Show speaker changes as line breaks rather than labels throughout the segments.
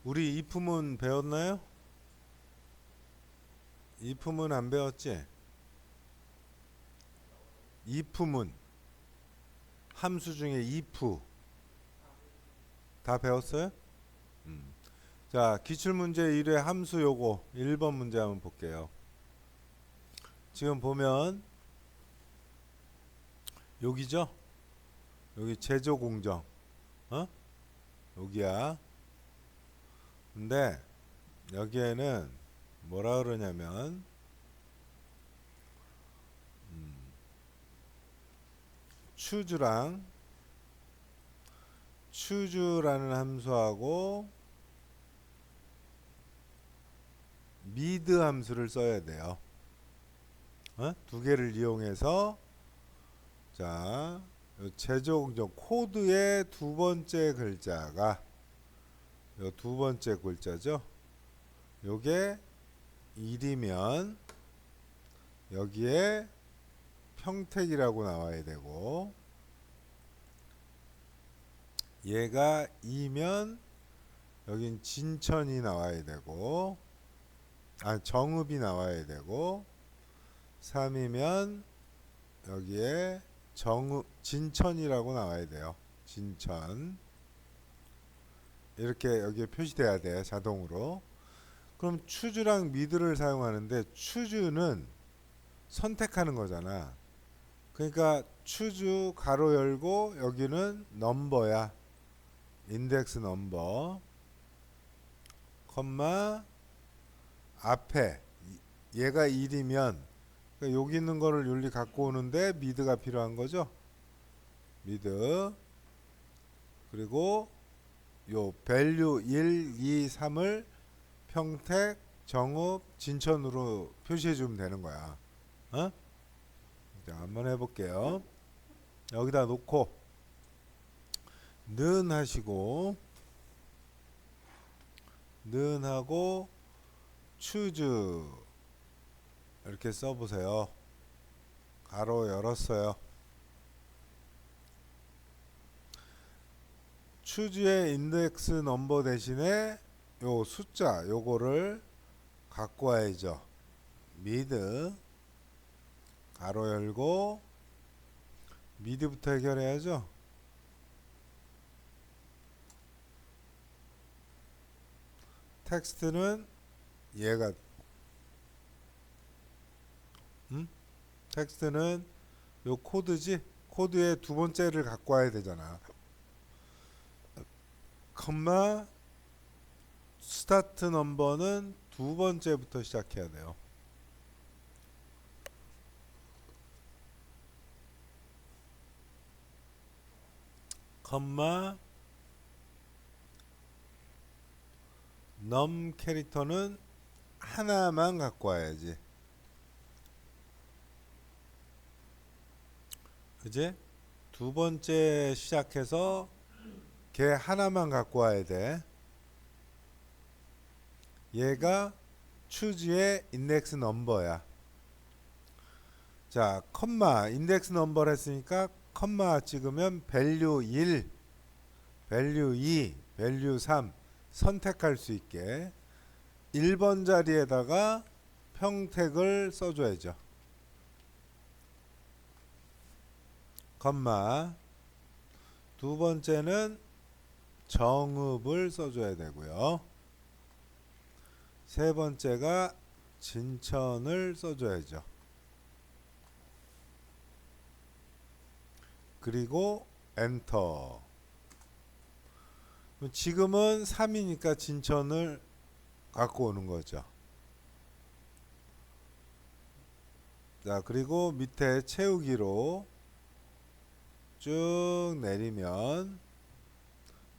우리 if문 배웠나요? if문 안 배웠지? if문 함수 중에 if 다 배웠어요? 음. 자, 기출문제 1회 함수 요거 1번 문제 한번 볼게요. 지금 보면 여기죠? 여기 제조공정 어? 여기야. 근데 여기에는 뭐라 그러냐면 추주라는 함수하고 미드 함수를 써야 돼요. 두 개를 이용해서 자, 제조공정 코드의 두 번째 글자가 요 두 번째 글자죠. 요게 1이면 여기에 평택이라고 나와야 되고, 얘가 2면 여긴 진천이 나와야 되고, 정읍이 나와야 되고, 3이면 여기에 진천이라고 나와야 돼요. 진천. 이렇게 여기에 표시돼야 돼, 자동으로. 그럼 추주랑 미드를 사용하는데 추주는 선택하는 거잖아. 그러니까 추주 가로 열고 여기는 넘버야. 인덱스 넘버 컴마 앞에 얘가 1이면 그러니까 여기 있는 거를 윤리 갖고 오는데 미드가 필요한 거죠. 미드. 그리고 요 value 1, 2, 3을 평택, 정읍, 진천으로 표시해 주면 되는 거야. 자, 한번 해볼게요. 여기다 놓고 는 하시고 는 하고 choose 이렇게 써보세요. 가로 열었어요. 추주의 인덱스 넘버 대신에 요 숫자 요거를 갖고 와야죠. 미드 가로 열고 미드부터 해결해야죠. 텍스트는 얘가 텍스트는 요 코드지. 코드의 두 번째를 갖고 와야 되잖아. 컴마 스타트 넘버는 두 번째부터 시작해야 돼요. 컴마 넘 캐릭터는 하나만 갖고 와야지. 그지? 두 번째 시작해서 걔 하나만 갖고 와야 돼. 얘가 추주의 인덱스 넘버야. 자, 컴마 인덱스 넘버를 했으니까 컴마 찍으면 value 1, value 2, value 3 선택할 수 있게 1번 자리에다가 평택을 써줘야죠. 컴마 두 번째는 정읍을 써줘야 되고요. 세 번째가 진천을 써줘야죠. 그리고 엔터. 지금은 3이니까 진천을 갖고 오는 거죠. 자, 그리고 밑에 채우기로 쭉 내리면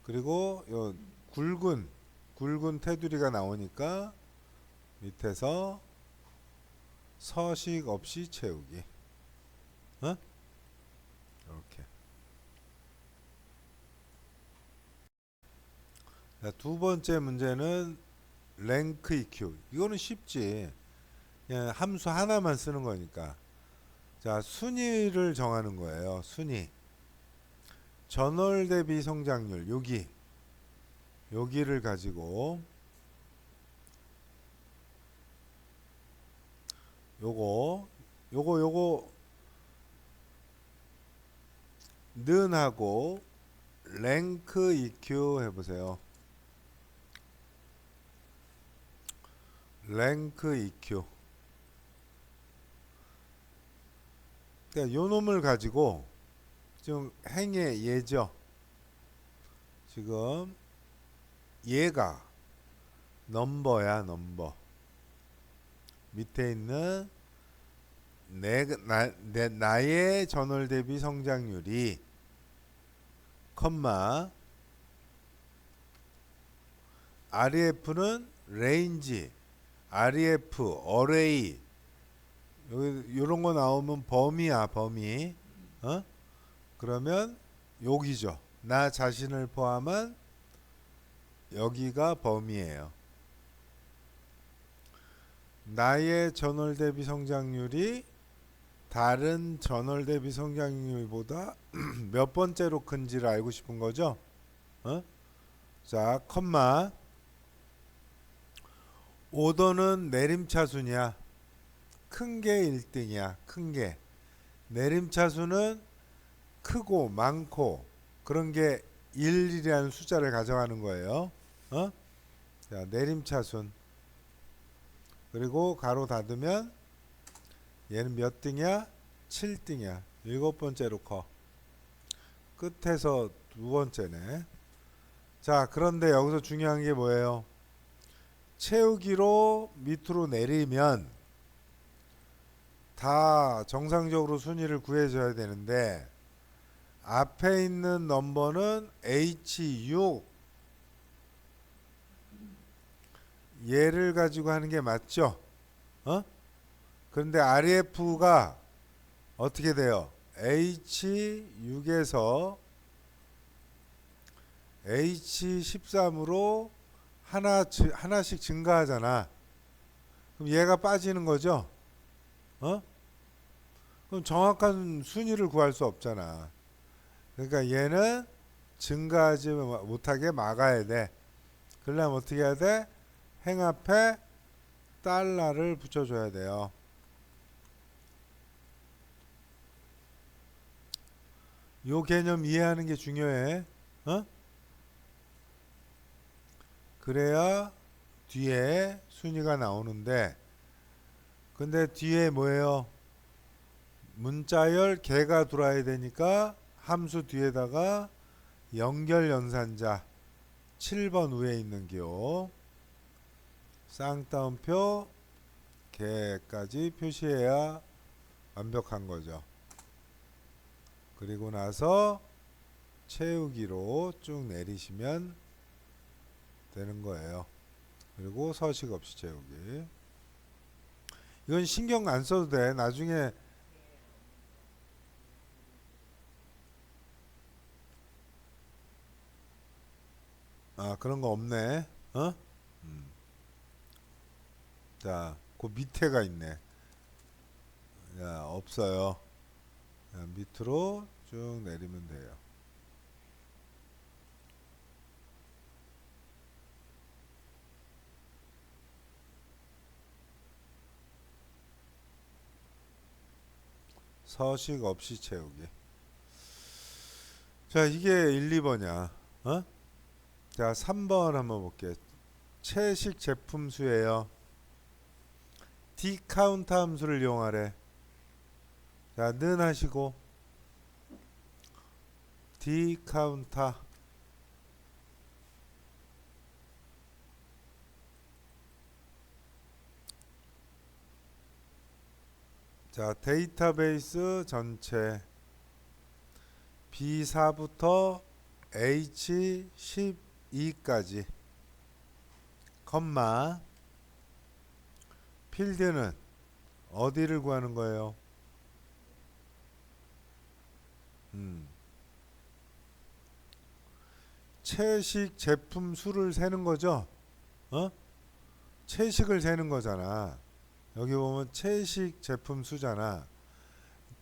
그리고 요 굵은 테두리가 나오니까 밑에서 서식 없이 채우기. 이렇게. 자, 두 번째 문제는 랭크 EQ. 이거는 쉽지. 그냥 함수 하나만 쓰는 거니까. 자, 순위를 정하는 거예요. 순위. 전월 대비 성장률. 여기를 가지고 요거 는하고 랭크 EQ 해보세요. 랭크 EQ. 그러니까 요 놈을 가지고 지금 행의 예죠. 지금 얘가 넘버야, 넘버. 밑에 있는 나의 전월 대비 성장률이 컴마 REF는 레인지, REF, 어레이 여기 요런 거 나오면 범위야, 범위. 그러면 여기죠. 나 자신을 포함한 여기가 범위예요. 나의 전월 대비 성장률이 다른 전월 대비 성장률보다 몇 번째로 큰지를 알고 싶은 거죠. 자, 컴마 오더는 내림차순이야. 큰 게 1등이야. 큰 게. 내림차순은 크고 많고 그런 게 1이라는 숫자를 가져가는 거예요. 자, 내림차순. 그리고 가로 닫으면 얘는 몇 등이야? 7등이야. 7번째로 커. 끝에서 2번째네. 자, 그런데 여기서 중요한 게 뭐예요? 채우기로 밑으로 내리면 다 정상적으로 순위를 구해줘야 되는데 앞에 있는 넘버는 H6 얘를 가지고 하는 게 맞죠? 그런데 REF가 어떻게 돼요? H6에서 H13으로 하나씩 증가하잖아. 그럼 얘가 빠지는 거죠? 그럼 정확한 순위를 구할 수 없잖아. 그러니까 얘는 증가하지 못하게 막아야 돼. 그러려면 어떻게 해야 돼? 행 앞에 달러를 붙여줘야 돼요. 요 개념 이해하는 게 중요해. 그래야 뒤에 순위가 나오는데 근데 뒤에 뭐예요? 문자열 개가 들어와야 되니까 함수 뒤에다가 연결 연산자 7번 위에 있는 기호 쌍따옴표 개까지 표시해야 완벽한 거죠. 그리고 나서 채우기로 쭉 내리시면 되는 거예요. 그리고 서식 없이 채우기. 이건 신경 안 써도 돼. 나중에 그런 거 없네. 자, 그 밑에가 있네. 야, 없어요. 자, 밑으로 쭉 내리면 돼요. 서식 없이 채우기. 자, 이게 1, 2번이야. 자, 3번 한번 볼게요. 채식 제품 수예요. 디카운트 함수를 이용하래. 자, 는 하시고 디카운터. 자, 데이터베이스 전체 B4부터 H12까지 컴마 필드는 어디를 구하는 거예요? 채식 제품 수를 세는 거죠? 채식을 세는 거잖아. 여기 보면 채식 제품 수잖아.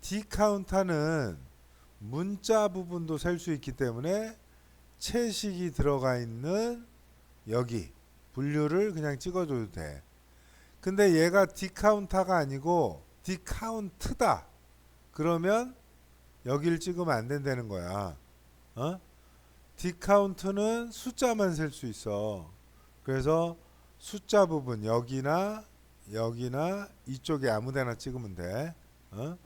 디카운터는 문자 부분도 셀 수 있기 때문에 채식이 들어가 있는 여기 분류를 그냥 찍어줘도 돼. 근데 얘가 디카운타가 아니고 디카운트다. 그러면 여기를 찍으면 안 된다는 거야. 어? 디카운트는 숫자만 셀 수 있어. 그래서 숫자 부분 여기나 여기나 이쪽에 아무데나 찍으면 돼. 어?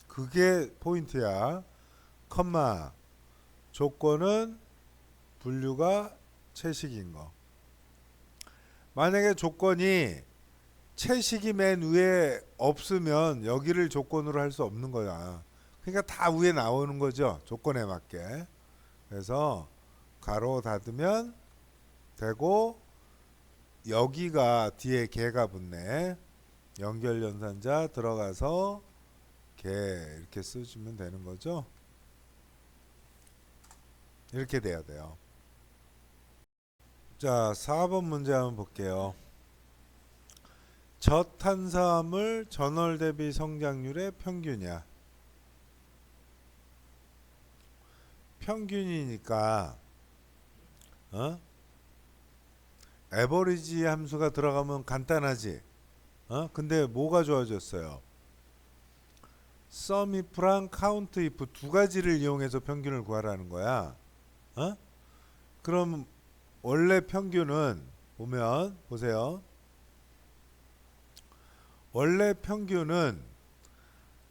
그게 포인트야. 컴마 조건은 분류가 채식인 거. 만약에 조건이 채식이 맨 위에 없으면 여기를 조건으로 할 수 없는 거야. 그러니까 다 위에 나오는 거죠. 조건에 맞게. 그래서 가로 닫으면 되고 여기가 뒤에 개가 붙네. 연결연산자 들어가서 개 이렇게 쓰시면 되는 거죠. 이렇게 돼야 돼요. 자, 4번 문제 한번 볼게요. 저탄수화물 전월 대비 성장률의 평균이야. 평균이니까 에버리지 함수가 들어가면 간단하지. 근데 뭐가 좋아졌어요? sum if랑 count if 두 가지를 이용해서 평균을 구하라는 거야. 그럼 원래 평균은 보면 보세요. 원래 평균은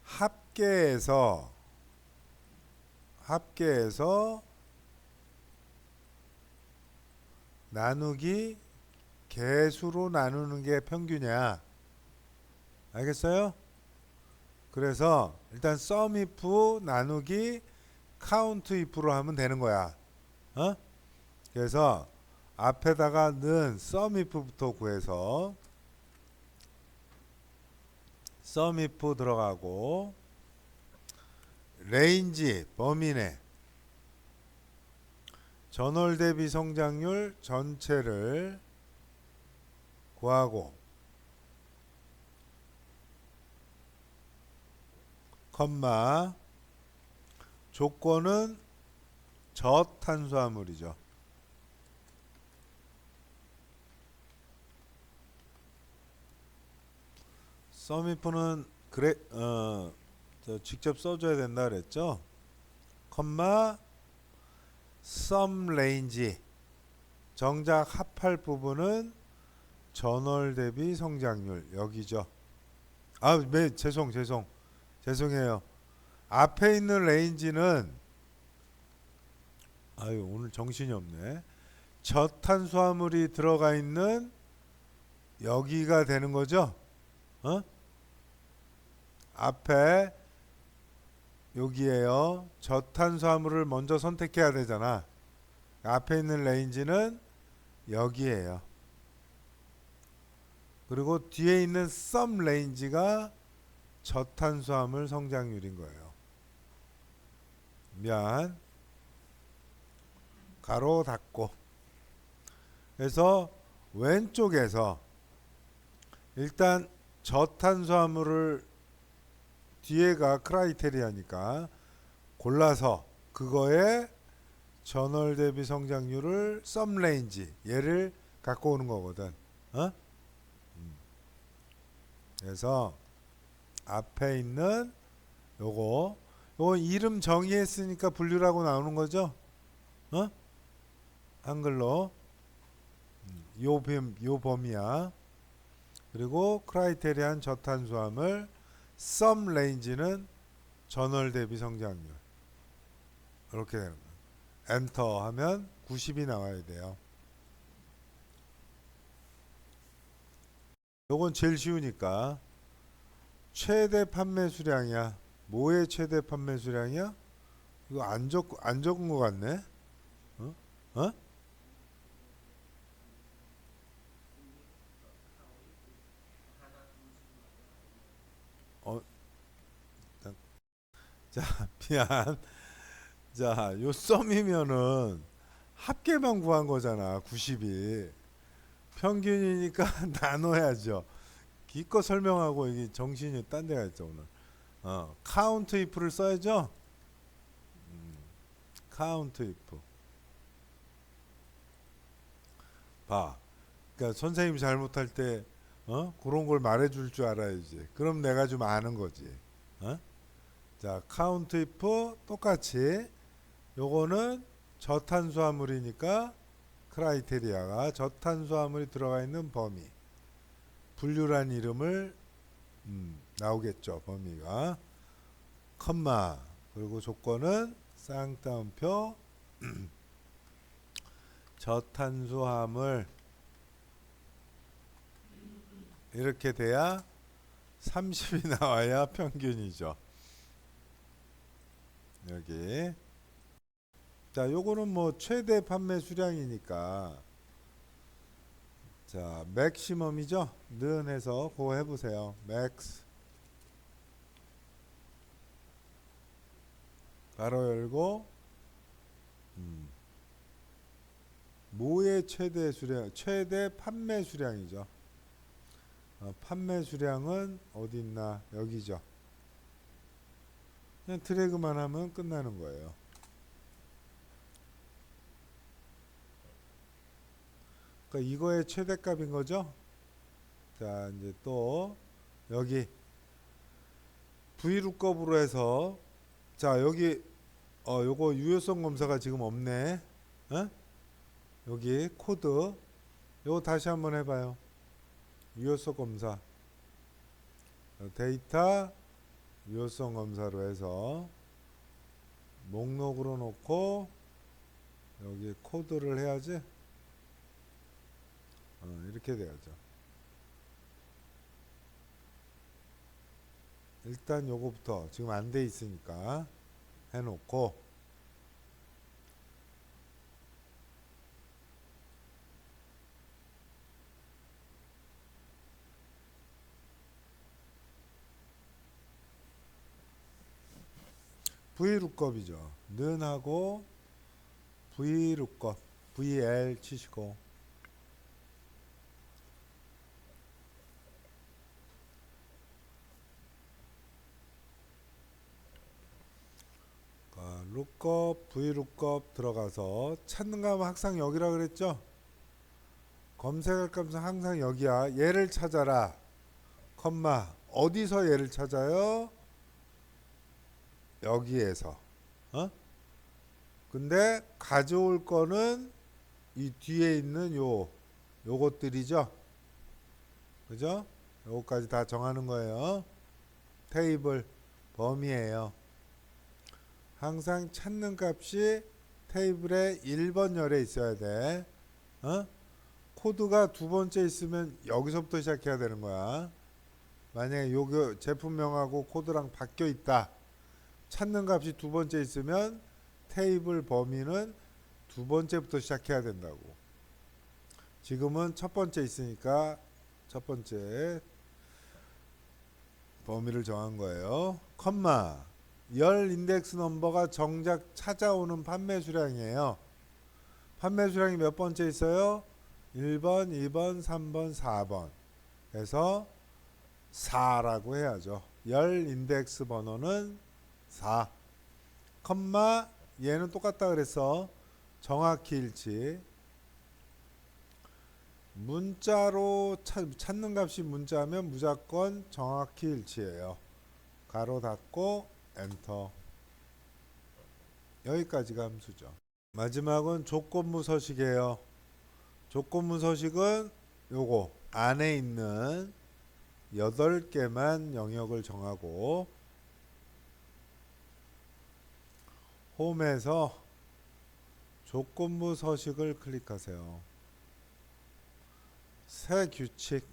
합계에서 나누기 개수로 나누는 게 평균이야. 알겠어요? 그래서 일단 sum if 나누기 count if로 하면 되는 거야. 그래서 앞에다가 는 sum if부터 구해서 sum if 들어가고 레인지 범위내 전월 대비 성장률 전체를 구하고 컴마 조건은 저탄수화물이죠. 썸이프는 그래 직접 써줘야 된다 그랬죠. 컴마 썸 레인지 정작 합할 부분은 전월 대비 성장률 여기죠. 죄송해요. 앞에 있는 레인지는 오늘 정신이 없네. 저탄수화물이 들어가 있는 여기가 되는 거죠. 앞에 여기에요. 저탄수화물을 먼저 선택해야 되잖아. 앞에 있는 레인지는 여기에요. 그리고 뒤에 있는 썸 레인지가 저탄수화물 성장률인 거예요. 미안. 가로 닫고. 그래서 왼쪽에서 일단 저탄수화물을 뒤에가 크라이테리아니까 골라서 그거에 전월 대비 성장률을 썸 레인지 얘를 갖고 오는 거거든. 그래서 앞에 있는 요거 이름 정의했으니까 분류라고 나오는 거죠. 한글로 요 범위야. 그리고 크라이테리안 저탄수화물 썸 레인지는 전월 대비 성장률 이렇게 되는 거예요. 엔터 하면 90이 나와야 돼요. 요건 제일 쉬우니까 최대 판매 수량이야. 뭐의 최대 판매 수량이야? 이거 안 적은 것 같네. 어? 자, 미안. 자, 요 썸이면은 합계만 구한 거잖아. 90이. 평균이니까 나눠야죠. 기껏 설명하고 이게 정신이 딴 데가 있죠, 오늘. 카운트 if를 써야죠. 카운트 if. 봐. 그러니까 선생님이 잘못할 때 그런 걸 말해줄 줄 알아야지. 그럼 내가 좀 아는 거지. 어? 자, count if 똑같이 요거는 저탄수화물이니까 크라이테리아가 저탄수화물이 들어가 있는 범위. 분류란 이름을 나오겠죠. 범위가 컴마 그리고 조건은 쌍따옴표 저탄수화물 이렇게 돼야 30이 나와야 평균이죠. 여기 자 요거는 뭐 최대 판매 수량이니까 자 맥시멈이죠. 는 해서 그거 해보세요. 맥스 가로 열고 뭐의 최대 수량? 최대 판매 수량이죠. 판매 수량은 어디 있나? 여기죠. 그냥 드래그만 하면 끝나는 거예요. 그러니까 이거의 최대값인 거죠. 자 이제 또 여기 V루급으로 해서 자 여기 요거 유효성 검사가 지금 없네. 어? 여기 코드 요거 다시 한번 해봐요. 유효성 검사 데이터 유효성 검사로 해서 목록으로 놓고 여기 코드를 해야지. 이렇게 돼야죠. 일단 요거부터 지금 안 돼 있으니까 해놓고 V루급이죠. 는하고 V루급 VL 치시고 룩업 V룩업 들어가서 찾는 거 하면 항상 여기라 그랬죠. 검색할 값은 항상 여기야. 얘를 찾아라 컴마 어디서 얘를 찾아요? 여기에서 근데 가져올 거는 이 뒤에 있는 요것들이죠. 그죠? 요거까지 다 정하는 거예요. 테이블 범위예요. 항상 찾는 값이 테이블에 1번 열에 있어야 돼. 코드가 두 번째 있으면 여기서부터 시작해야 되는 거야. 만약에 요 제품명하고 코드랑 바뀌어 있다. 찾는 값이 두 번째 있으면 테이블 범위는 두 번째부터 시작해야 된다고. 지금은 첫 번째 있으니까 첫 번째 범위를 정한 거예요. 컴마 열 인덱스 넘버가 정작 찾아오는 판매 수량이에요. 판매 수량이 몇 번째 있어요? 1번, 2번, 3번, 4번. 그래서 4라고 해야죠. 열 인덱스 번호는 4. 컴마 얘는 똑같다 그랬어. 정확히 일치. 문자로 찾는 값이 문자면 무조건 정확히 일치해요. 가로 닫고 엔터. 여기까지가 함수죠. 마지막은 조건부 서식이에요. 조건부 서식은 요거 안에 있는 8개만 영역을 정하고 홈에서 조건부 서식을 클릭하세요. 새 규칙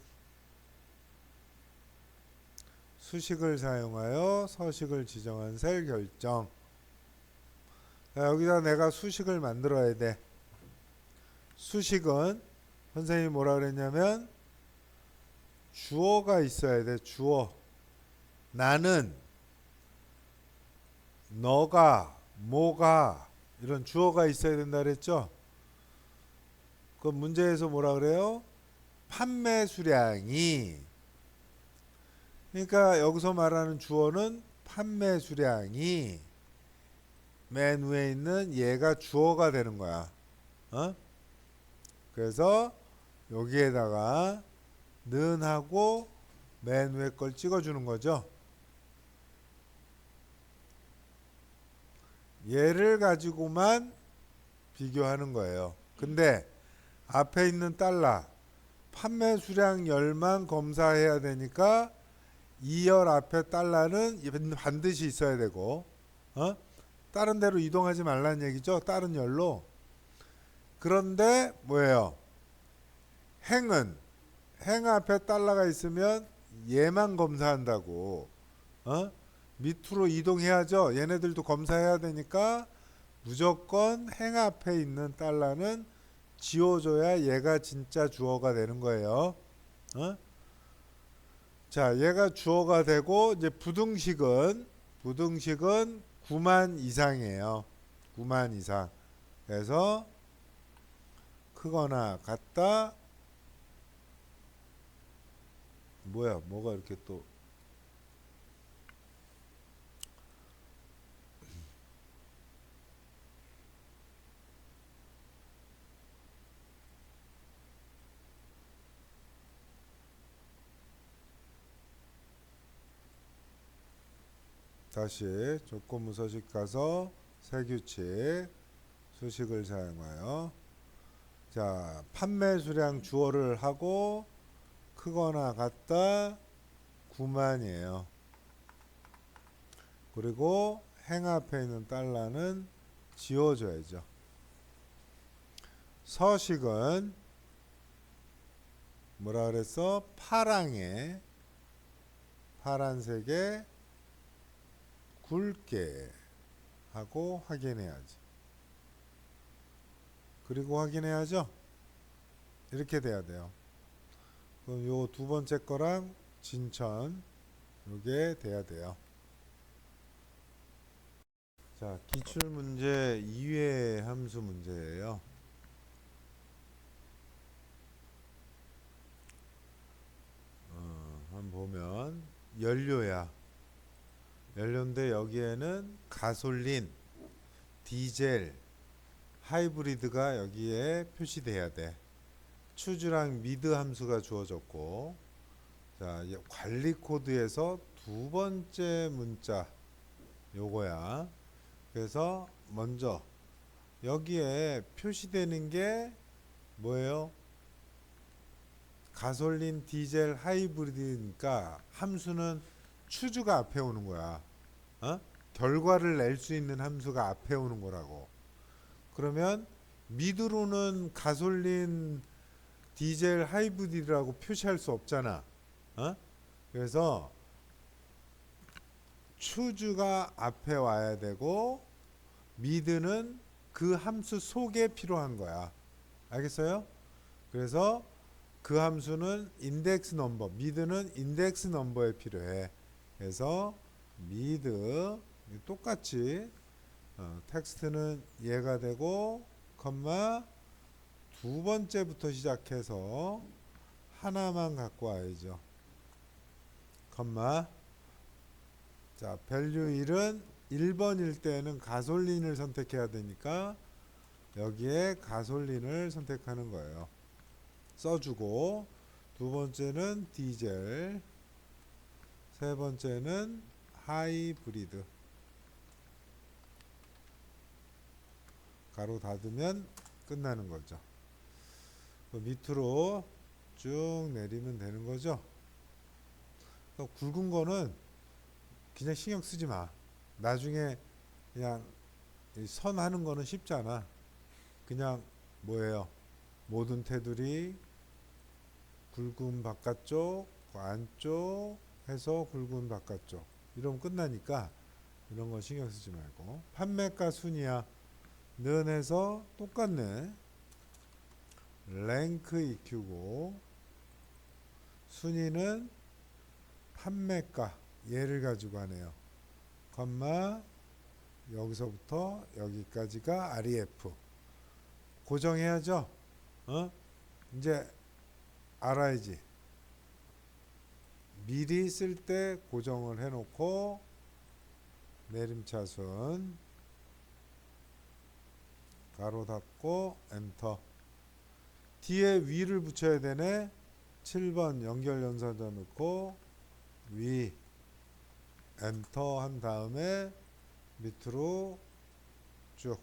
수식을 사용하여 서식을 지정한 셀 결정. 자, 여기다 내가 수식을 만들어야 돼. 수식은 선생님이 뭐라 그랬냐면 주어가 있어야 돼. 주어. 나는, 너가, 뭐가 이런 주어가 있어야 된다 그랬죠. 그 문제에서 뭐라 그래요? 판매 수량이. 그러니까 여기서 말하는 주어는 판매 수량이 맨 위에 있는 얘가 주어가 되는 거야. 그래서 여기에다가 는 하고 맨 위에 걸 찍어주는 거죠. 얘를 가지고만 비교하는 거예요. 근데 앞에 있는 달러 판매 수량 열만 검사해야 되니까 이 열 앞에 달러는 반드시 있어야 되고, 다른 데로 이동하지 말라는 얘기죠. 다른 열로. 그런데 뭐예요? 행 앞에 달러가 있으면 얘만 검사한다고. 밑으로 이동해야죠. 얘네들도 검사해야 되니까 무조건 행 앞에 있는 달러는 지워줘야 얘가 진짜 주어가 되는 거예요. 자, 얘가 주어가 되고 이제 부등식은 9만 이상이에요. 9만 이상. 그래서 크거나 같다. 뭐가 이렇게 또 다시 조건부 서식 가서 세규칙 수식을 사용하여 자, 판매 수량 주어를 하고 크거나 같다 9만이에요. 그리고 행 앞에 있는 달러는 지워줘야죠. 서식은 뭐라 그랬어? 파란색에 굵게 하고 확인해야지. 그리고 확인해야죠. 이렇게 돼야 돼요. 그럼 요 두 번째 거랑 진천 요게 돼야 돼요. 자, 기출문제 2회 함수 문제예요. 한번 보면 연료야. 연료인데 여기에는 가솔린, 디젤, 하이브리드가 여기에 표시돼야 돼. 추주랑 미드 함수가 주어졌고, 자, 관리 코드에서 두 번째 문자 요거야. 그래서 먼저 여기에 표시되는 게 뭐예요? 가솔린, 디젤, 하이브리드니까 함수는 추주가 앞에 오는 거야. 결과를 낼 수 있는 함수가 앞에 오는 거라고. 그러면 미드로는 가솔린, 디젤, 하이브리드라고 표시할 수 없잖아. 그래서 추주가 앞에 와야 되고 미드는 그 함수 속에 필요한 거야. 알겠어요? 그래서 그 함수는 인덱스 넘버, 미드는 인덱스 넘버에 필요해. 그래서 미드 똑같이 텍스트는 얘가 되고 컴마 두 번째부터 시작해서 하나만 갖고 와야죠. 컴마 자, 밸류 1은 1번일 때는 가솔린을 선택해야 되니까 여기에 가솔린을 선택하는 거예요. 써주고 두 번째는 디젤, 세 번째는 하이브리드. 가로 닫으면 끝나는 거죠. 밑으로 쭉 내리면 되는 거죠. 굵은 거는 그냥 신경 쓰지 마. 나중에 그냥 선 하는 거는 쉽잖아. 그냥 뭐예요? 모든 테두리 굵은 바깥쪽 안쪽 해서 굵은 바깥쪽 이러면 끝나니까 이런 거 신경 쓰지 말고 판매가 순이야. 는 해서 똑같네. 랭크 EQ고 순위는 판매가 얘를 가지고 하네요. 컴마 여기서부터 여기까지가 REF 고정해야죠. 이제 알아야지. 미리 쓸 때 고정을 해놓고 내림차순 가로 닫고 엔터. 뒤에 위를 붙여야 되네. 7번 연결연산자 넣고 위 엔터 한 다음에 밑으로 쭉.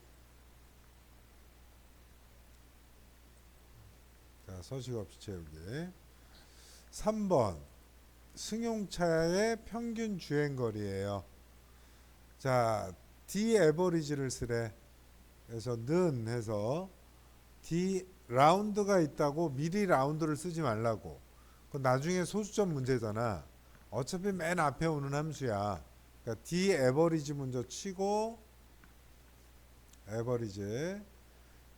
자, 서식 없이 채우기. 3번 승용차의 평균 주행거리예요. 자, D 에버리지를 쓰래. 그래서 는 해서 D 라운드가 있다고 미리 라운드를 쓰지 말라고. 그 나중에 소수점 문제잖아. 어차피 맨 앞에 오는 함수야. 그러니까 D 에버리지 먼저 치고 에버리지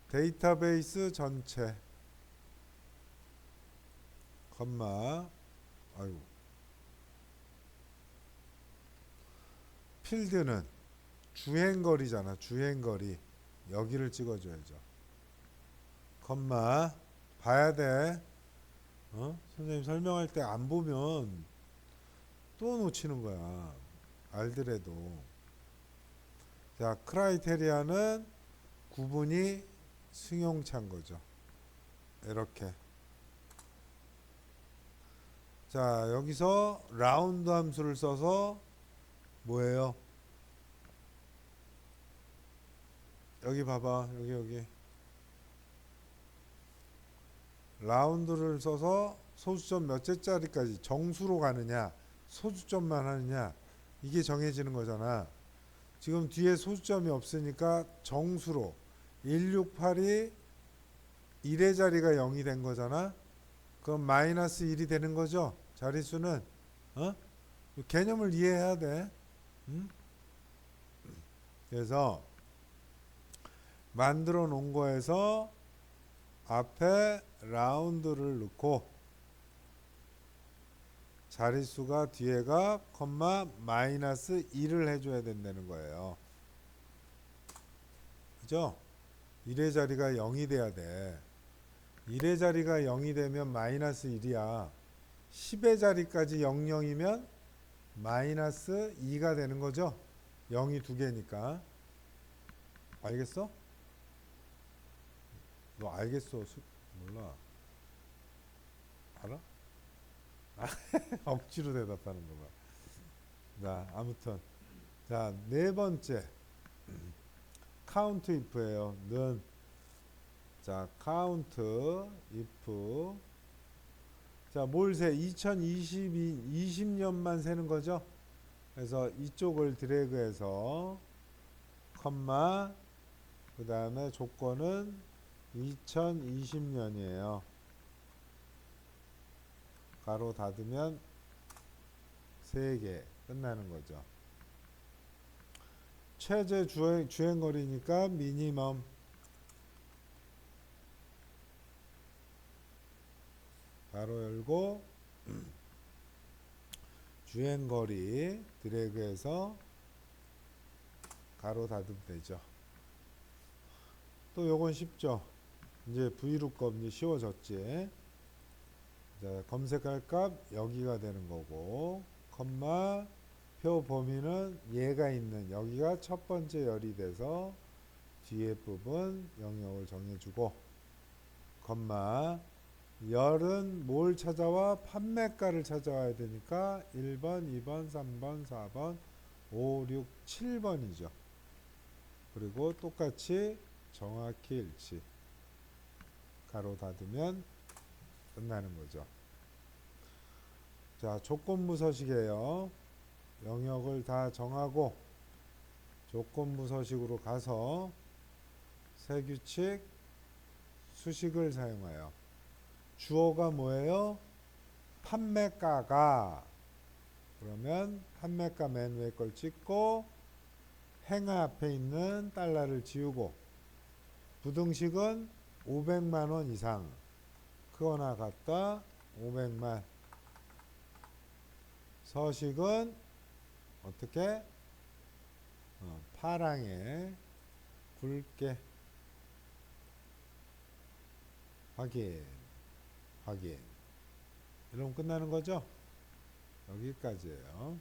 데이터베이스 전체 컴마 아이고 필드는 주행거리잖아. 주행거리 여기를 찍어줘야죠. 컴마 봐야 돼. 선생님 설명할 때 안 보면 또 놓치는 거야. 알더라도. 자, 크라이테리아는 구분이 승용차인 거죠. 이렇게. 자, 여기서 라운드 함수를 써서 뭐예요? 여기 봐봐. 여기. 라운드를 써서 소수점 몇째짜리까지 정수로 가느냐, 소수점만 하느냐, 이게 정해지는 거잖아. 지금 뒤에 소수점이 없으니까 정수로 168이 1의 자리가 0이 된 거잖아. 그럼 마이너스 1이 되는 거죠. 자릿수는. 개념을 이해해야 돼. 그래서 만들어 놓은 거에서 앞에 라운드를 넣고 자릿수가 뒤에가 컴마 마이너스 1을 해줘야 된다는 거예요. 그죠? 1의 자리가 0이 돼야 돼. 1의 자리가 0이 되면 마이너스 1이야. 10의 자리까지 00이면 마이너스 2가 되는 거죠. 0이 두 개니까. 알겠어? 너 알겠어? 몰라. 알아? 억지로 대답하는 거 봐. 자, 아무튼. 자, 네 번째. 카운트 if예요. 는. 자, 카운트 if. 자, 뭘 세? 2020년만 세는 거죠. 그래서 이쪽을 드래그해서 컴마 그 다음에 조건은 2020년이에요. 가로 닫으면 3개 끝나는 거죠. 최대 주행거리니까 미니멈 가로 열고 주행거리 드래그해서 가로 닫으면 되죠. 또 요건 쉽죠. 이제 Vlookup 이제 쉬워졌지. 자, 검색할 값 여기가 되는 거고 컴마 표 범위는 얘가 있는 여기가 첫 번째 열이 돼서 뒤에 부분 영역을 정해주고 컴마 열은 뭘 찾아와? 판매가를 찾아와야 되니까 1번, 2번, 3번, 4번, 5, 6, 7번이죠. 그리고 똑같이 정확히 일치. 가로 닫으면 끝나는 거죠. 자, 조건부 서식이에요. 영역을 다 정하고 조건부 서식으로 가서 세규칙 수식을 사용하여 주어가 뭐예요? 판매가가. 그러면 판매가 맨 위에 걸 찍고 행하 앞에 있는 달러를 지우고 부등식은 500만 원 이상 크거나 같다 500만. 서식은 어떻게? 파랑에 굵게 확인. 이러면 끝나는 거죠? 여기까지예요.